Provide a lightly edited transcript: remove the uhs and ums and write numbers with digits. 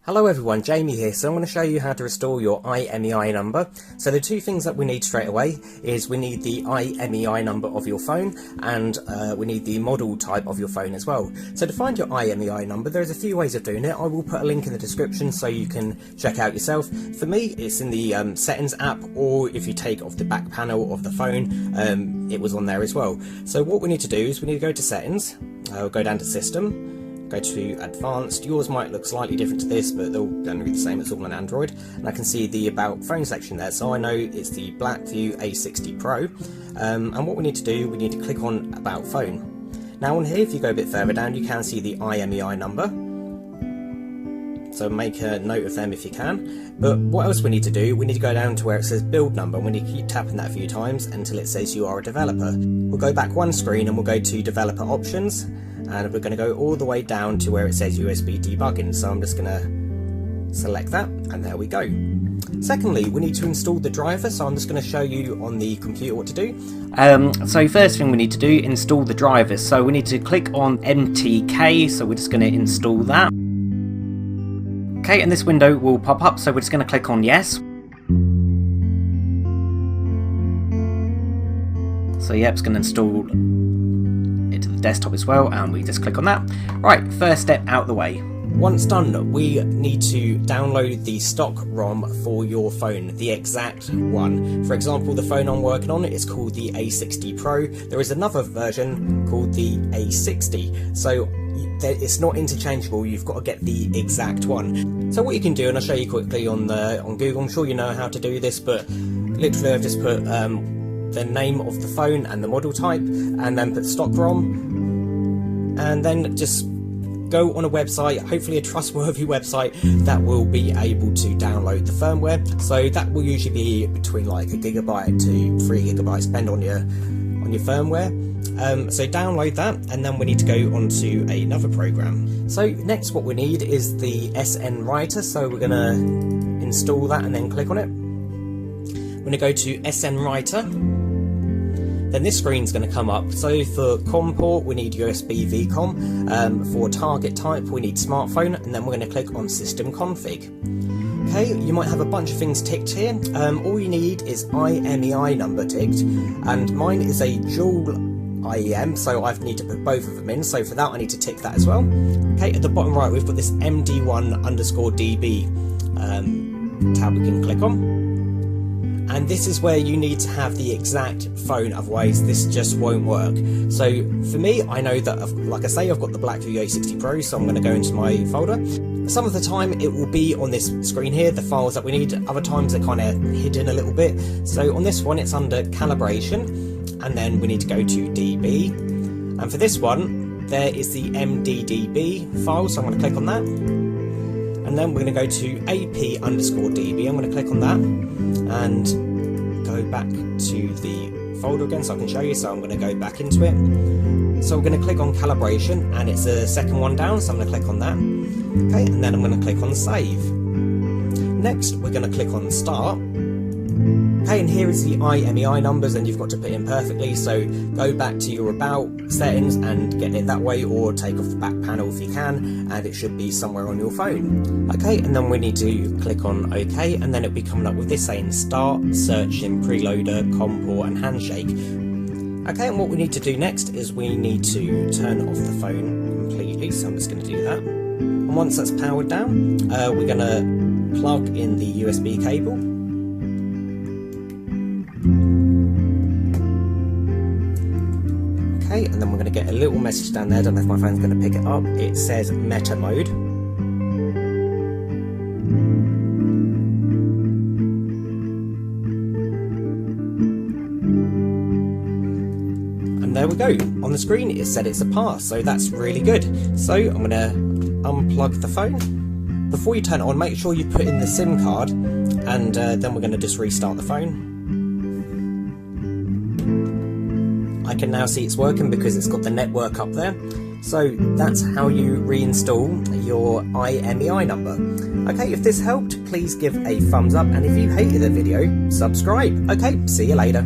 Hello everyone, Jamie here. So I'm going to show you how to restore your IMEI number. So the two things that we need straight away is we need the IMEI number of your phone and we need the model type of your phone as well. So to find your IMEI number, there's a few ways of doing it. I will put a link in the description so you can check out yourself. For me, it's in the settings app, or if you take off the back panel of the phone, it was on there as well. So what we need to do is we need to go to settings, go down to system, go to advanced. Yours might look slightly different to this, but they're all going to be the same. It's all on Android, and I can see the about phone section there, so I know it's the Blackview A60 Pro. And what we need to do, we need to click on about phone. Now on here, if you go a bit further down, you can see the IMEI number, so make a note of them if you can. But what else we need to do, we need to go down to where it says build number. We need to keep tapping that a few times until it says you are a developer. We'll go back one screen and we'll go to developer options, and we're going to go all the way down to where it says USB debugging. So I'm just going to select that, and there we go. Secondly, we need to install the driver, so I'm just going to show you on the computer what to do. So first thing we need to do, install the driver. So we need to click on MTK, so we're just going to install that. Okay, and this window will pop up, so we're just going to click on yes. So yeah, it's going to install it to the desktop as well, and we just click on that. Right, first step out the way. Once done, we need to download the stock ROM for your phone, the exact one. For example, the phone I'm working on is called the A60 Pro. There is another version called the A60, so it's not interchangeable. You've got to get the exact one. So what you can do, and I'll show you quickly on Google, I'm sure you know how to do this, but literally I've just put the name of the phone and the model type, and then put stock ROM, and then just go on a website, hopefully a trustworthy website, that will be able to download the firmware. So that will usually be between like 1 GB to 3 GB, depending on your firmware. So download that, and then we need to go on to another program. So next what we need is the SN writer, so we're going to install that and then click on it. We're going to go to SN writer. Then this screen's going to come up. So for COM port, we need USB VCOM. For target type, we need smartphone, and then we're going to click on system config. Okay, you might have a bunch of things ticked here. All you need is IMEI number ticked, and mine is a dual IEM, so I need to put both of them in. So for that, I need to tick that as well. Okay, at the bottom right, we've got this MD1_DB tab we can click on. And this is where you need to have the exact phone, otherwise this just won't work. So for me, I know that, like I say, I've got the Blackview A60 Pro, so I'm going to go into my folder. Some of the time it will be on this screen here, the files that we need. Other times they're kind of hidden a little bit. So on this one, it's under calibration, and then we need to go to DB. And for this one, there is the MDDB file, so I'm going to click on that. And then we're going to go to AP_DB. I'm going to click on that and go back to the folder again so I can show you. So I'm going to go back into it. So we're going to click on calibration, and it's the second one down, so I'm going to click on that. Okay, and then I'm going to click on save. Next, we're going to click on start. Okay, and here is the IMEI numbers, and you've got to put in perfectly, so go back to your about settings and get it that way, or take off the back panel if you can, and it should be somewhere on your phone. Okay, and then we need to click on OK, and then it'll be coming up with this saying start searching preloader, COM port and handshake. Okay, and what we need to do next is we need to turn off the phone completely, so I'm just going to do that. And once that's powered down, we're going to plug in the USB cable. Okay, and then we're going to get a little message down there. I don't know if my phone's going to pick it up. It says meta mode. And there we go. On the screen it said it's a pass, so that's really good. So I'm going to unplug the phone. Before you turn it on, make sure you put in the SIM card, and then we're going to just restart the phone. I can now see it's working because it's got the network up there. So that's how you reinstall your IMEI number. Okay, if this helped, please give a thumbs up, and if you hated the video, subscribe. Okay, see you later.